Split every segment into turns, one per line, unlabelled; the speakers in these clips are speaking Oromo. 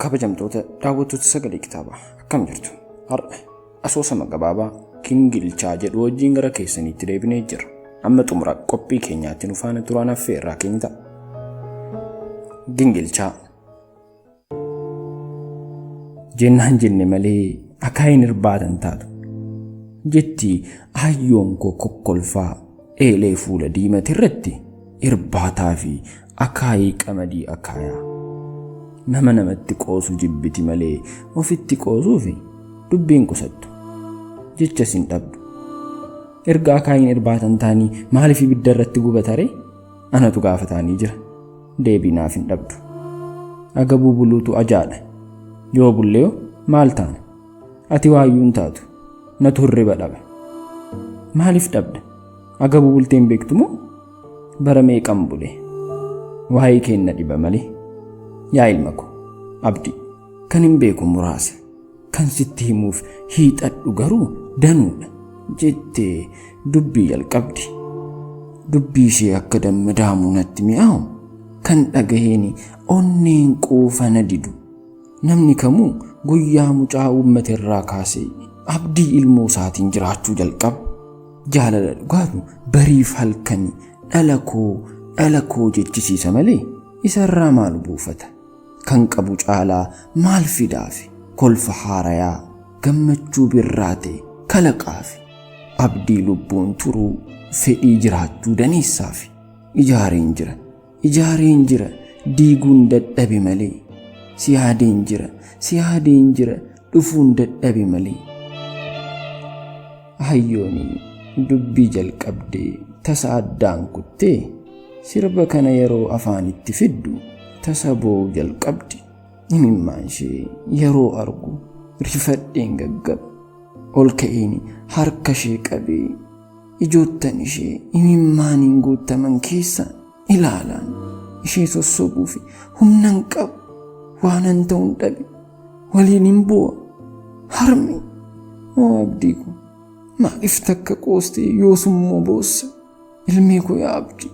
kabajamtoota daawwattoota sagalee kitaabaa akkam jirtu? Har'a asoosama gabaabaa Gingilchaa jedhu wajjin gara keessaniitti deebinee jirra. Amma xumura qophii keenyaatti nu faana turaan affeerraa keenya ta'a. Gingilchaa jennaan jenne malee akaayin irbaatan taatu jetti hayyoon koo kokkolfaa eelee fuula diimati irratti irbaataa fi akaayii qamadii akaayaa. Nama namatti qoosu jibbiti malee ofitti qoosuu fi dubbiin qusattu jecha sin dhabdu. Erga akaayin irbaatan taanii maaliif ibidda irratti gubatare? Anatu gaafataanii jira. Deebii naaf hin dhabdu. Agabuu buluutu ajaadha. Yoo bulleeyo maal taana? Ati waayyuun taatu. Natu hirriba dhabe. Maaliif dhabda? Agabuu bulteen beektumoo? Bara meeqan bule? Waa'ee kenna dhiba malee. Yaa ilma ko, abdii kan hin beeku muraasa, kan sitti himuuf hiixadhu garuu danuudha jettee dubbii jalqabdi. Dubbii ishee akka dammadaamuu natti mi'aawu kan dhagaheen onneen quufana didu. Namni kamuu guyyaa mucaa uummata irraa kaasee abdii ilmoo isaatiin jiraachuu jalqaba. Jaalala dhugaatu bariif halkanii dhala koo jechisiisa malee isarraa maal buufata? Kan qabu caalaa maal fidaafi? Kolfa haarayaa gammachuu birraa ta'e kalaqaafi abdii lubbuun turuu fedhii jiraachuu daneessaafi ijaareen jira diiguun dadhabe malee siyaadeen jira dhufuun dadhabe malee. Hayyooni dubbii jalqabdee tasa addaan kuttee sirba kana yeroo afaanitti fiddu tasa boo'uu jalqabdi. Imimmaan ishee yeroo argu rifadheen gaggaba. Ol ka'een harka ishee qabee ijoottan ishee imimmaaniin guutaman keessa ilaalaan ishee sossobuuf humnan qabu. Waanan ta'uun dhabe waliin hin bu'a harmi. Oo abdii ko, maaliif takka qoostee yoosummoo boossa? Ilmee ko yaa abdii,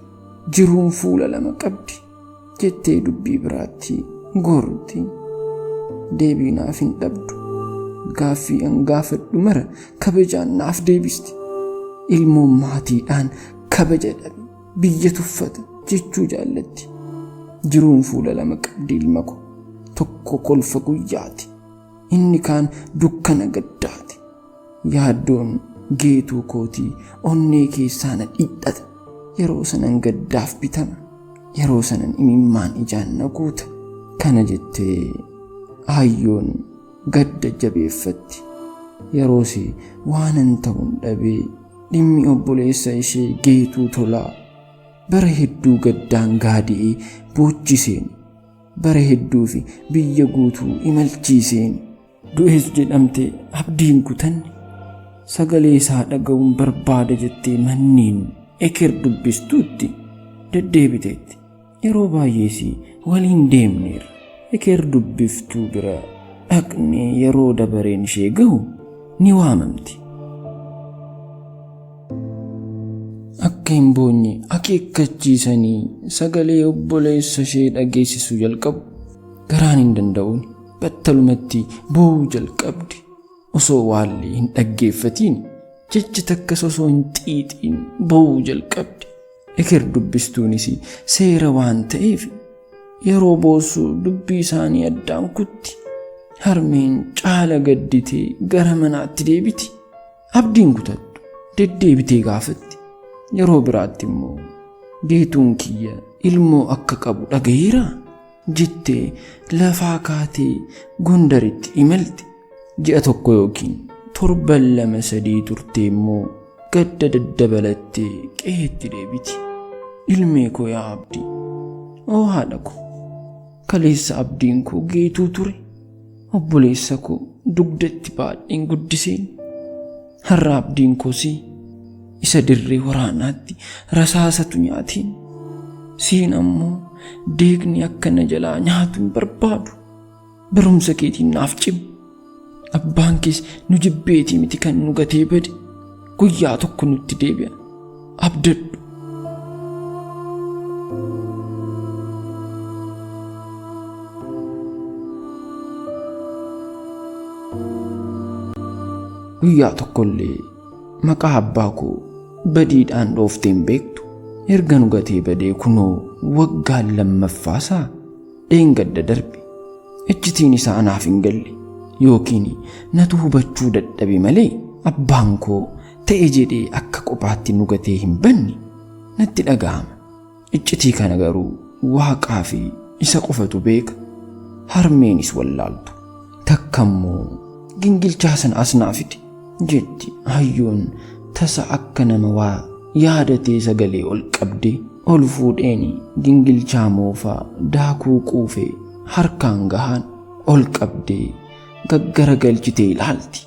jiruun fuula lama qabdi jettee dubbii biraatti gorti. Deebii naaf hin dhabdu. Gaaffii an gaafadhu mara kabajaan naaf deebisti. Ilmoon maatiidhaan kabaja dhabe biyya tuffata jechuu jaallatti. Jiruun fuula lama qabdi ilma ko. Tokko kolfa guyyaati, inni kaan dukkana gaddaati. Yaaddoon geetuu kootii onnee keessaa na dhidhata. Yeroo sanan gaddaaf bitama, yeroo sanan imimmaan ijaan na guuta. Kana jettee hayyoon gadda jabeeffatti. Yeroosi waanan ta'uun dhabee dhimmi obboleessa ishee geetuu tolaa bara hedduu gaddaan gaadi'ee boochiseen, bara hedduu fi biyya guutuu imalchiiseen. Du'ees jedhamte abdiin kutanne sagalee isaa dhaga'uun barbaada jettee manneen eker dubbistuutti deddeebiteetti. Yeroo baay'ees waliin deemneerra. Eker dubbiftuu bira dhaqnee yeroo dabareen ishee gahu ni waamamti. Akka hin boonye akeekkachiisanii sagalee obboleessa ishee dhageessisuu jalqabu. Garaan hin danda'uun battalumatti boo'uu jalqabdi. Osoo waallee hin dhaggeeffatiin jecha takkas osoo hin xiixiin boo'uu jalqabdi. Eker dubbistuunis seera waan ta'eef yeroo boossu dubbii isaanii addaan kutti. Harmeen caala gadditee gara manaatti deebiti. Abdiin kutattu deddeebitee gaafatti. Yeroo biraatti immoo geetuun kiyya ilmoo akka qabu dhagayeera jettee lafaa kaatee Gondaritti imalti. Ji'a tokko yookiin torban 2-3 turtee immoo gadda daddabalattee qe'eetti deebiti. Ilmee koo yaa abdii, oo haadha ko, kaleessa abdiin koo geetuu ture. Obboleessa koo dugdatti baadheen guddiseen. Har'a abdiin koosii isa dirree waraanaatti rasaasatu nyaatiin. Siin ammoo deegni akka na jalaa nyaatu hin barbaadu. Barumsa keetiin naaf cimu. Abbaan kees nu jibbeetii miti kan nu gatee bade. Guyyaa tokko nutti deebi'a. Abdadhu. guyyaa tokkollee maqaa abbaa koo badiidhaan dhooftee hin beektu. Erga nu gatee badee kunoo waggaan lammaffaasaa dheengadda darbe. Iccitiin isaa anaaf hin galle yookiin natu hubachuu dadhabe malee abbaan koo ta'e jedhee akka kophaatti nu gatee hin banne natti dhaga'ama. Iccitii kana garuu Waaqaa fi isa qofatu beeka. Harmeenis wallaaltu. Takkammoo gingilchaa sana as naa fidi jetti hayyoon tasa akka nama waa yaadatee sagalee ol qabdee ol fuudheeni gingilchaa moofaa daakuu quufee harkaan gahaan ol qabdee gaggaragalchitee ilaalti.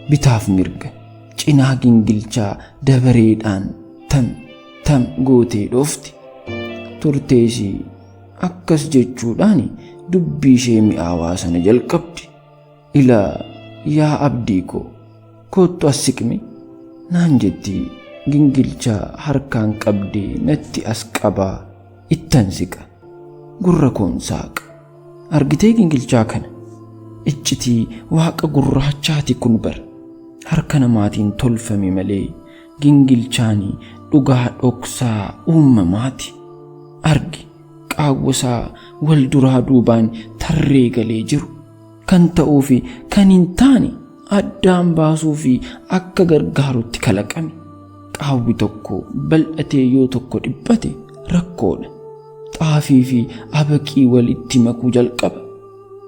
Bitaaf mirga cinaa gingilchaa dabareedhaan tam gootee dhoofti. Turteesii akkas jechuudhaan dubbii ishee mi'aawaa sana jalqabdi. Ilaa yaa abdii koo kottu as siqmi naan jetti. Gingilchaa harkaan qabdee natti as qabaa ittan siqa. Gurra koon saaqa. Argitee gingilchaa kana? Iccitii waaqa gurraachaati kun bara. Harka namaatiin tolfame malee gingilchaanii dhugaa dhoksaa uumamaati. Argi qaawwasaa wal duraa duubaan tarree galee jiru. Kan ta'uu fi kan hin taane addaan baasuu fi akka gargaarutti kalaqame. Qaawwi tokko bal'atee yoo tokko dhibbate rakkoodha. Xaafii fi abaqii walitti makuu jalqaba.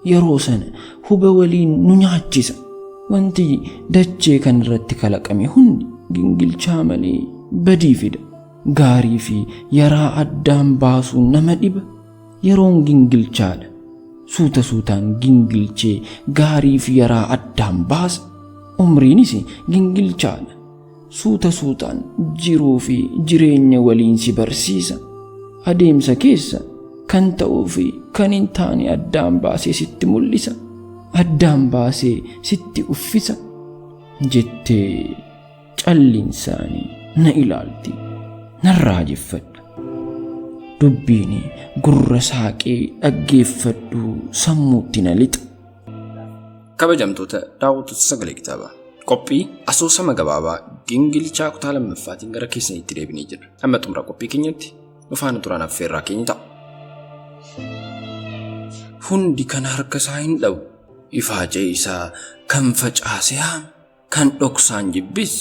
Yeroo sana huba waliin nu nyaachisa. Wanti dachee kan irratti kalaqame hundi gingilchaa malee badii fida. Gaarii fi yaraa addaan baasuun nama dhiba. Yeroon gingilchaadha. Suuta suutaan gingilchee gaarii fi yaraa addaan baasa. Umriinis gingilchaadha. Suuta suutaan jiruu fi jireenya waliin si barsiisa. Adeemsa keessa kan ta'uu fi kan hin taane addaan baasee sitti mul'isa. Addaan baasee sitti uffisa jettee callinsaanii na ilaalti. Narraa jeffadhu. Dubbiin gurra saaqee dhaggeeffadhu sammuutti na lixa.
Kabajamtoota daawwattoota Sagalee Kitaabaa. Qophii asoosama gabaabaa gingilchaa kutaa lammaffaatiin gara keessanitti deebinee jirra. Amma xumura qophii keenyatti nu faana turaan affeerraa keenya ta'a. Hundi kan harka isaa hin dhabu ifaajee isaa kan facaase haama kan dhoksaan jibbis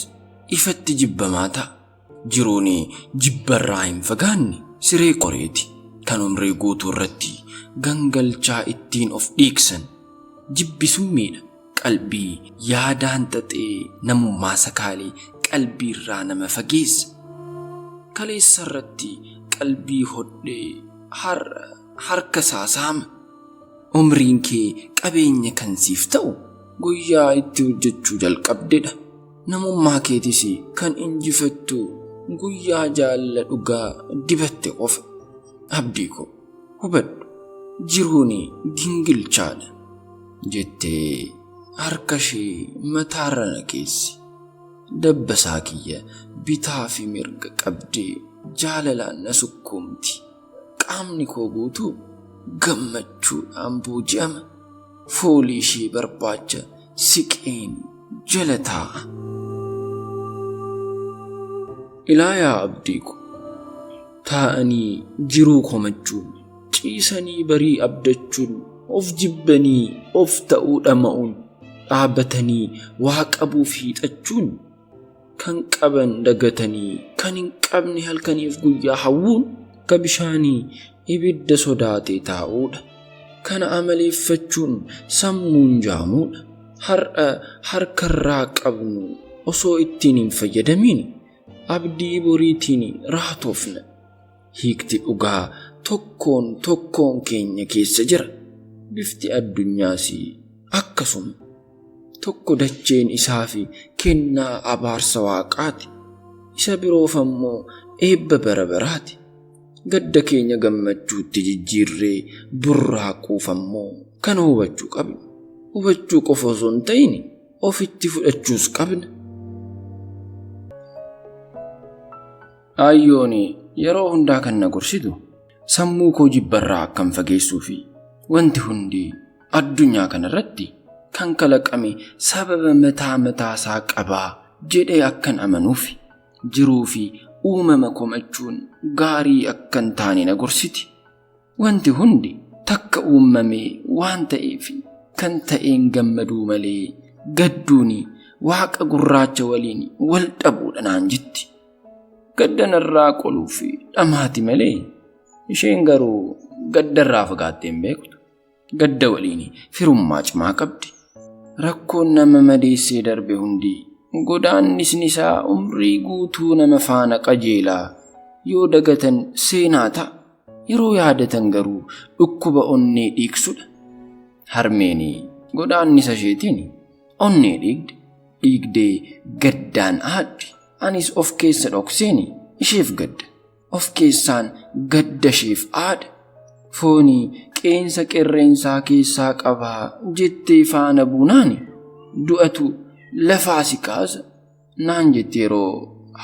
ifatti jibbamaa ta'a. Jiruun jibbarraa hin fagaanne siree qoreeti kan umrii guutuu irratti gangalchaa ittiin of dhiiksan. Jibbisummiidha. Qalbii yaadaan xaxee namummaa sakaalee qalbii irraa nama fageessa. Kaleessa irratti qalbii hodhee harka saasaama. Umriin kee qabeenya kan siif ta'u guyyaa itti hojjechuu jalqabdedha. Namummaa keetis kan injifattu guyyaa jaalala dhugaa dibatte qofa. Abdii koo hubadhu jiruun gingilchaadha jettee harka ishee mataarra na keessi. Dabbasaa kiyya bitaa fi mirga qabdee jaalalaan na sukkuumti. Qaamni koo guutuu gammachuudhaan booji'ama. Foolii ishee barbaacha siqeen jala taa'a. Ilaa yaa abdii koo taa'anii jiruu komachuun ciisanii barii abdachuun of jibbanii of ta'uu dhama'uun dhaabbatanii waa qabuuf hiixachuun kan qaban dagatanii kan hin qabne halkaniif guyyaa hawwuun ka bishaanii ibidda sodaatee taa'uudha. Kana amaleeffachuun sammuun jaamuudha. Harkarraa qabnu osoo ittiin hin fayyadamiin abdii boriitiin raatoofna. Hiikti dhugaa tokkoon keenya keessa jira. Bifti addunyaas akkasuma. Tokko dacheen isaa fi kennaa abaarsa waaqaati. Isa biroof ammoo eebba bara baraati. Gadda keenya gammachuutti jijjiirree burraaquuf ammoo kana hubachuu qabna. Hubachuu qofa osoo hin ta'in ofitti fudhachuus qabna. Ayyoon yeroo hundaa kan na gorsitu sammuu koo jibbarraa akkam fageessuu fi wanti hundi addunyaa kanarratti kan kalaqame sababa mataa isaa qabaa jedhee akkan amanuufi jiruu fi uumama komachuun gaarii akkan taane na gorsiti. Wanti hundi takka uumamee waan ta'eef kan ta'een gammaduu malee gadduuni waaqa gurraacha waliin wal dhabuudha naan jetti. Gaddanarraa qoluu fi dhamaati malee isheen garuu gaddarraa fagaattee hin beektu. Gadda waliin firummaa cimaa qabdi. Rakkoon nama madeessee darbe hundi godaannisni isaa umrii guutuu nama faana qajeelaa yoo dagatan seenaa ta'a. Yeroo yaadatan garuu dhukkuba onnee dhiigsudha. Harmeen godaannisa isheetiin onnee dhiigdee gaddaan aaddi. Anis of keessa dhokseen isheef gadda. Of keessaan gadda isheef aada. Foonii qeensa qerreensaa keessaa qabaa jettee faana buunaan du'atu lafaa si kaasa naan jettee yeroo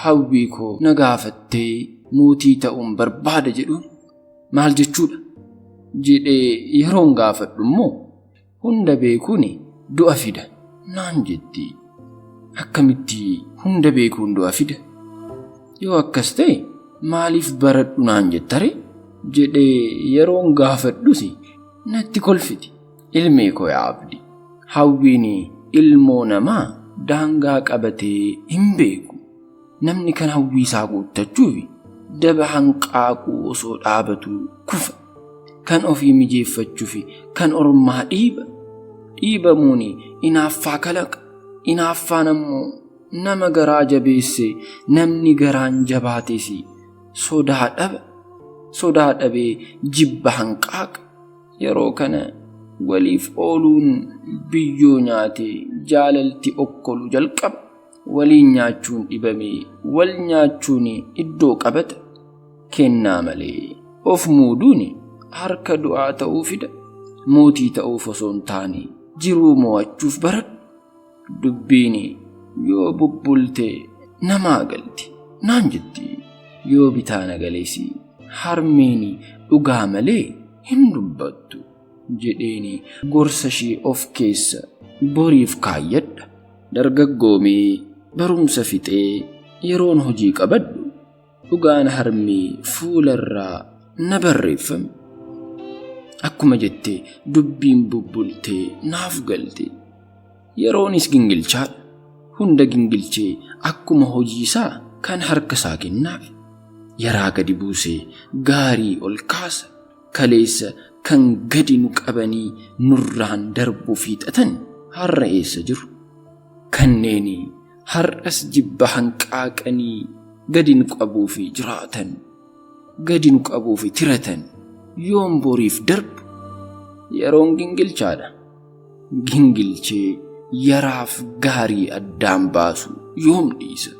hawwii koo na gaafattee mootii ta'uun barbaada jedhuun maal jechuudha jedhee yeroon gaafadhu immoo hunda beekuun du'a fida naan jetti. Akkamitti hunda beekuun du'a fida? Yoo akkas ta'e maaliif baradhu naan jettare jedhee yeroon gaafadhus natti kolfiti. Ilmee koo yaa abdii, hawwiin ilmoo namaa daangaa qabatee hin beeku. Namni kan hawwii isaa guuttachuuf daba hanqaaquu osoo dhaabatu kufa. Kan ofii mijeeffachuuf kan ormaa dhiibamuun inaaffaa kalaqa. Inaaffaan ammoo nama garaa jabeesse namni garaan jabaates sodaa dhabee jibba hanqaaqa. Yeroo kana waliif ooluun biyyoo nyaatee jaalalti okkolu jalqaba. Waliin nyaachuun dhibamee wal nyaachuun iddoo qabata. Kennaa malee of muuduun harka du'aa ta'uu fida. Mootii ta'uuf osoo hin taane jiruu mo'achuuf baradhu. Dubbiin yoo bubbulte namaa galti naan jetti. Yoo bitaa nagaleessi harmeen dhugaa malee hin dubbattu jedheeni gorsa ishee of keessa boriif kaayyadha. Dargaggoomee barumsa fixee yeroon hojii qabadhu dhugaan harmee fuularraa na barreeffame. Akkuma jettee dubbiin bubbultee naaf galte. Yeroonis gingilchaadha. Hunda gingilchee akkuma hojii isaa kan harka isaa kennaaf. Yaraa gadi buusee gaarii ol kaasa. Kaleessa kan gadi nu qabanii nurraan darbuu fiixatan har'a eessa jiru? Kanneen har'as jibba hanqaaqanii gadi nu qabuu fi jiraatan, gadi nu qabuu fi tiratan yoom boriif darbu? Yeroon gingilchaadha. Gingilchee yaraaf gaarii addaan baasu yoom dhiisa?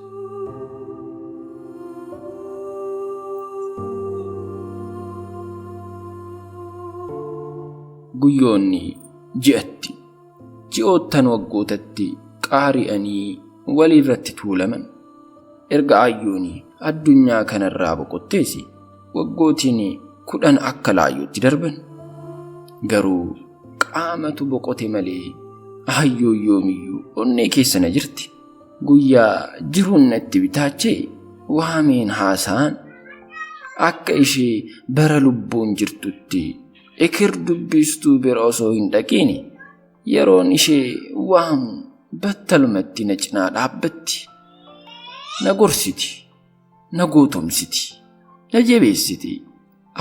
Guyyoonni ji'atti, ji'oottan waggootatti qaari'anii walirratti tuulaman. Erga ayyoon addunyaa kanarraa boqottees waggootiin 10 akka laayyootti darban. Garuu qaamatu boqote malee ayyoon yoomiyyuu onnee keessa na jirti. Guyyaa jiruun natti bitaachee waameen haasaan akka ishee bara lubbuun jirtutti ekir dubbistuu bira osoo hin dhaqiin yeroon ishee waamu battalumatti na cinaa dhaabbatti. Na gorsiti, na gootomsiti, na jabeessiti,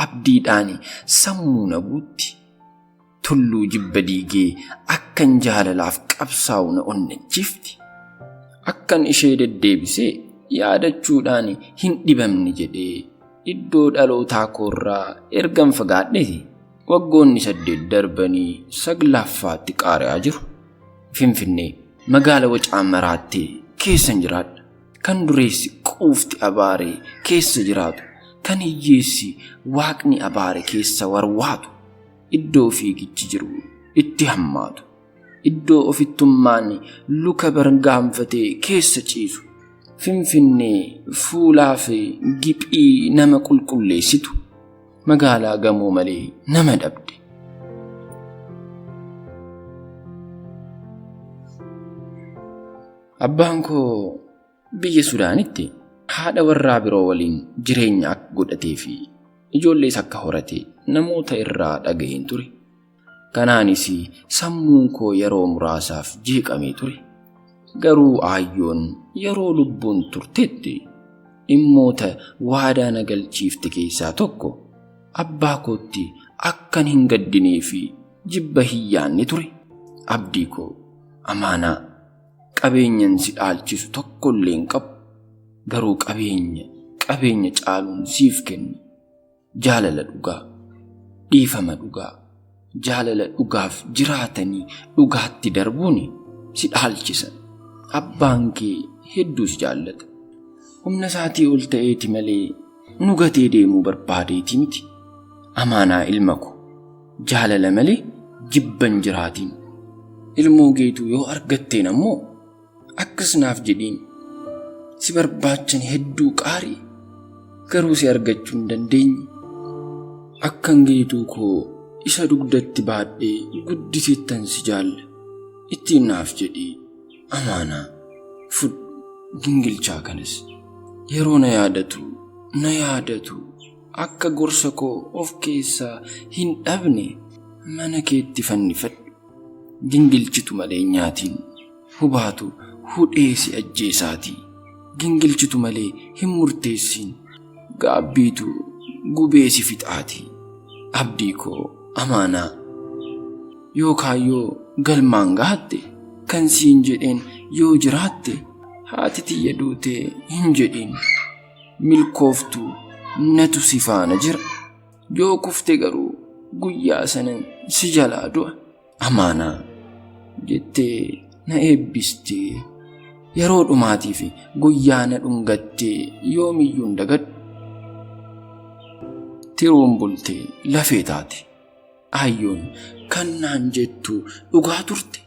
abdiidhaan sammuu na guutti. Tulluu jibba diigee akkan jaalalaaf qabsaa'u na onnachiifti. Akkan ishee deddeebisee yaadachuudhaan hin dhibamne jedhee iddoo dhalootaa koorraa ergan fagaadheeti waggoonni 8 darbanii 9ffaatti qaari'aa jiru. Finfinnee magaala Wacaan Maraattee keessan jiraadha. Kan dureessi quufti abaaree keessa jiraatu, kan hiyyeessi waaqni abaare keessa warwaatu. Iddoo fiigichi jiru itti hammaatu. Iddoo ofittummaan luka bargaanfatee keessa ciisu. Finfinnee fuulaa fi giphii nama qulqulleessitu. Magaalaa gamoo malee nama dhabde. Abbaan koo biyya Sudaanitti haadha warraa biroo waliin jireenya akka godhatee fi ijoollees akka horate namoota irraa dhaga'een ture. Kanaanis sammuun koo yeroo muraasaaf jeeqamee ture. Garuu aayyoon yeroo lubbuun turtetti dhimmoota waadaa na galchiifte keessaa tokko abbaa kootti akkan hin gaddinee fi jibba hin yaanne ture. Abdii koo amaanaa qabeenyan si dhaalchisu tokkollee hin qabu. Garuu qabeenya caaluun siif kenna. Jaalala dhugaa, dhiifama dhugaa, jaalala dhugaaf jiraatanii dhugaatti darbuun si dhaalchisa. Abbaan kee hedduu si jaallata. Humna isaatii ol ta'eeti malee nu gatee deemuu barbaadeeti miti. Amaanaa ilma ko, jaalala malee jibban jiraatiin. Ilmoo geetuu yoo argatteen ammoo akkas naaf jedhiin. Si barbaachan hedduu qaarii, garuu si argachuu hin dandeenye. Akkan geetuu koo isa dugdatti baadhee guddiseettan si jaalla. Ittiin naaf jedhii amaanaa fudhu gingilchaa kanas. Yeroo na yaadatu akka gorsa koo of keessaa hin dhabne mana keetti fannifadhu. Gingilchitu malee nyaatiin hubaatu hudhee si ajjeesaatii. Gingilchitu malee hin murteessin gaabbiitu gubee si fixaatii. Abdii koo amaanaa yookaan yoo galmaan gahatte kan siin jedheen yoo jiraatte haati tiyya duutee hin jedhin. Milkooftuu natu si faana jira. Yoo kufte garuu guyyaa sanan si jalaa du'a. Amaanaa jettee na eebbistee yeroo dhumaatii fi guyyaa na dhungattee yoomiyyuu hin dagadhu. Tiruun bultee lafee taate. Aayyoon kan naan jettu dhugaa turte.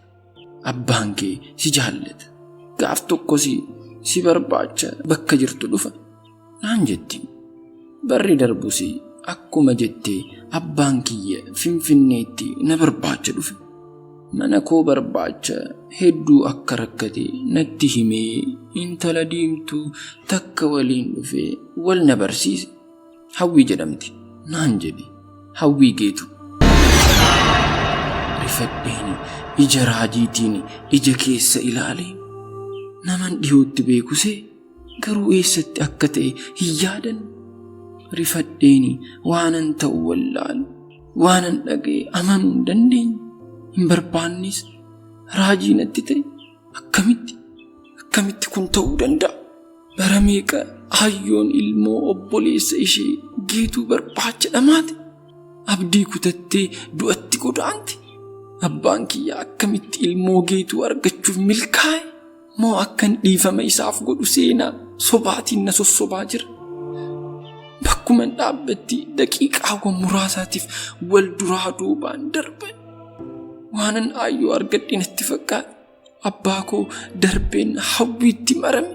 Abbaan kee si jaallata. Gaaf tokko si barbaacha bakka jirtu dhufa naan jetti. Barri darbus akkuma jettee abbaan kiyya Finfinneetti na barbaacha dhufe. Mana koo barbaacha hedduu akka rakkate natti himee intala diimtuu takka waliin dhufee wal na barsiise. Hawwii jedhamti naan jedhe. Hawwii geetu. Rifadheen ija raajiitiin ija keessa ilaalee naman dhiyootti beekusee garuu eessatti akka ta'e hin yaadan. Rifadheen waanan ta'u wallaalu waanan dhaga'e amanuu hin dandeenye. Hin barbaannis raajii natti ta'e. Akkamitti kun ta'uu danda'a? Bara meeqa aayyoon ilmoo obboleessa ishee geetuu barbaacha dhamaate. Abdii kutattee du'atti godaante. Abbaan kiyya akkamitti ilmoo geetuu argachuuf milkaa'e? Moo akkan dhiifama isaaf godhu seenaa sobaatiin na sossobaa jira? Bakkuman dhaabbatti daqiiqaawwan muraasaatiif wal duraa duubaan darbe. Waanan aayyoo argadhe natti fakkaate. Abbaa koo darbeen hawwiitti marame.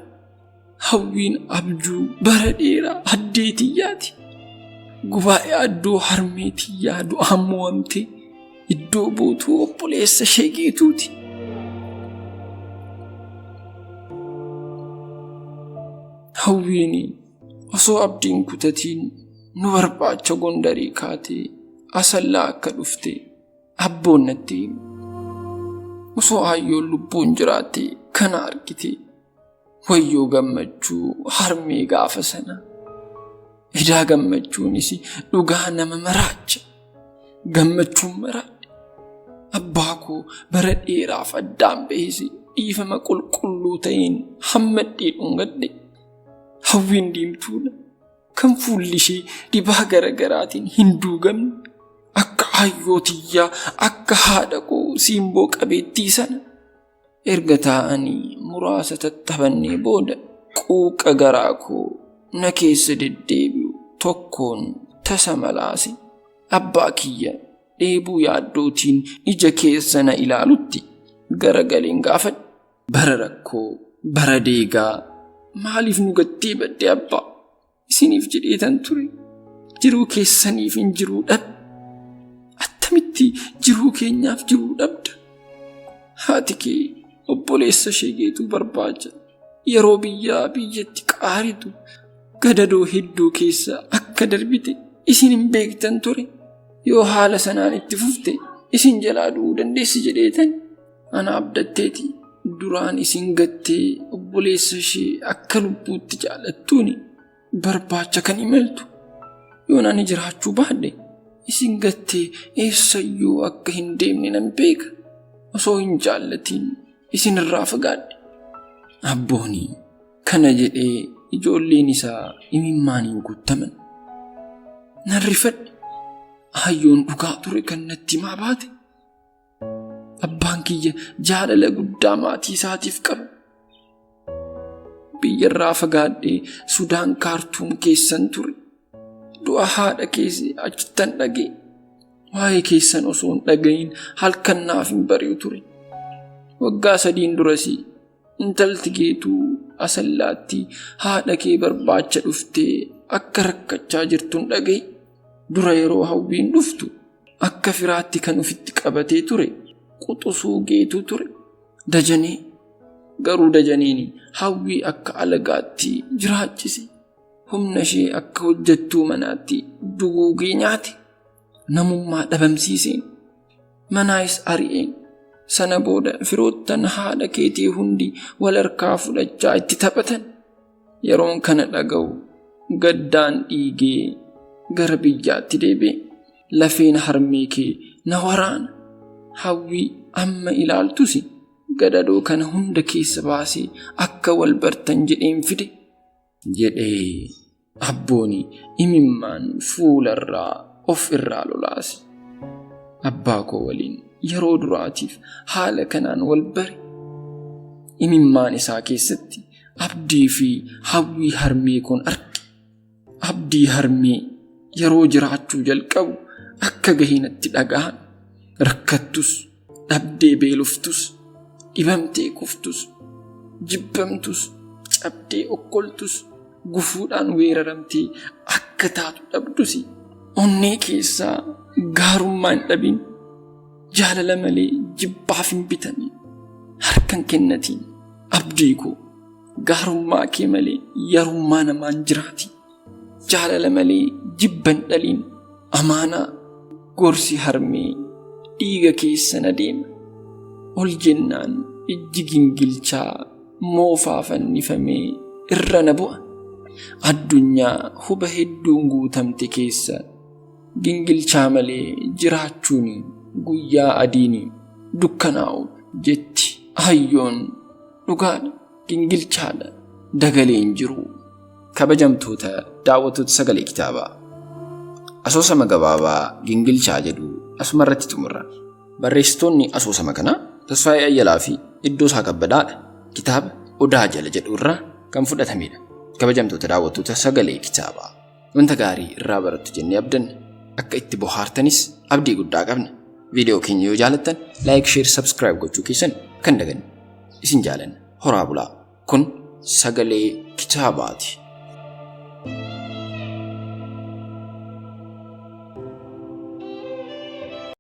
Hawwiin abjuu bara dheeraa addee tiyyaati. Gubaa'ee addoo harmee tiyyaa du'aan mo'amtee iddoo bootuu obboleessa ishee geetuuti. Hawwiin osoo abdiin kutatiin nu barbaacha Gondarii kaatee Asallaa akka dhufte abboon natti hime. Osoo aayyoon lubbuun jiraatte kana argite. Wayyoo gammachuu harmee gaafa sana. Idaa gammachuunis dhugaa nama maraacha. Gammachuun maraadhe. Abbaa koo bara dheeraaf addaan beese dhiifama qulqulluu ta'een hammadhee dhungadhe. Hawwiin diimtuudha. Kan fuulli ishee dibaa garagaraatiin hin duugamne. Akka aayyootii akka haadha koo siimboo qabeettii sana. Erga taa'anii muraasa tattaabannee booda quuqa garaa koo na keessa deddeebi'u tokkoon tasa malaase. Abbaa kiyya dheebuu yaaddootiin ija keessa na ilaalutti garagaleen gaafadhe. Bara rakkoo, bara deegaa maaliif nu gattee badde abbaa? Isiniif jedheetan ture. Jiruu keessaniif hin jiruu dhabde. Attamitti jiruu keenyaaf jiruu dhabda? Haati kee obboleessa ishee geetuu barbaacha. Yeroo biyyatti qaaritu gadadoo hedduu keessa akka darbite isin hin beektan ture. Yoo haala sanaan itti fufte isin jalaa du'uu dandeessi jedheetan ana abdatteeti. Duraan isin gattee obboleessa ishee akka lubbuutti jaalattuuni barbaacha kan imaltu. Yoon ani jiraachuu baadhe isin gattee eessayyuu akka hin deemne nan beeka. Osoo hin jaallatiin isin irraa fagaadhe. Abbooni kana jedhee ijoolleen isaa imimmaaniin guutaman. Nan rifadhe. Hayyoon dhugaa ture kan natti himaa baate. Abbaan kiyya jaalala guddaa maatii isaatiif qaba. Biyyarraa fagaadhee Sudaan Kaartuum keessan ture. Du'a haadha keessi achittan dhagee. Waa'ee keessan osoo hin dhagayin halkan naaf hin bari'u ture. Waggaa 3 durasii intalti geetuu asallaatti haadha kee barbaacha dhuftee akka rakkachaa jirtuun dhagee. Dura yeroo hawwiin dhuftu akka firaatti kan ufitti qabatee ture quxusuu geetuu ture. Dajanee garuu dajaneeni hawwii akka alagaatti jiraachise. Humna ishee akka hojjettuu manaatti duguugee nyaate. Namummaa dhabamsiiseen manaayis ari'een. Sana booda firoottan haadha keetii hundi wal harkaa fudhachaa itti taphatan. Yeroon kana dhaga'u gaddaan dhiigee gara biyyaatti deebi'e. Lafeen harmee kee na waraana. Hawwii amma ilaaltusi gadadoo kana hunda keessa baasee akka wal bartan jedheen fide. Jedhee abbooni imimmaan fuularraa of irraa lolaase. Abbaa koo waliin yeroo duraatiif haala kanaan wal bare. Imimmaan isaa keessatti abdii fi hawwii harmee kun arge. Abdii harmee yeroo jiraachuu jalqabu akka gahinatti dhaga'an. Rakkattus, dhabdee beeloftus, dhibamtee kuftus, jibbamtus, cabdee okkoltus, gufuudhaan weeraramtee akka taatu dhabdusi. Onnee keessaa gaarummaa hin dhabin. Jaalala malee jibbaaf hin bitamin. Harkan kennatiin abdii koo gaarummaa kee malee yarummaa namaan jiraati. Jaalala malee jibban dhaliin amaanaa gorsi harmee dhiiga keessan adeema. Ol jennaan ijji gingilchaa moofaa fannifamee irra na bu'a. Addunyaa huba hedduun guutamte keessa gingilchaa malee jiraachuun guyyaa adiini dukkanaa'u jetti. Hayyoon dhugaadha, gingilchaadha, dagaleen jiru. Kabajamtoota daawwattoota Sagalee Kitaabaa. Asoosama gabaabaa Gingilchaa jedhu asuma irratti xumurra. Barreessitoonni asoosama kanaa Tasfaayee Ayyalaa fi Iddoosaa Kabbadaadha. Kitaaba Odaa Jala jedhu irraa kan fudhatamedha. Kabajamtoota daawwattoota Sagalee Kitaabaa. Wanta gaarii irraa barattu jennee abdanna. Akka itti bohaartanis abdii guddaa qabna. Viidiyoo keenya yoo jaalattan laayik, sheer, sabskiraayib gochuu keessan kan daganne. Isin jaalanna. Horaa bulaa. Kun Sagalee Kitaabaati.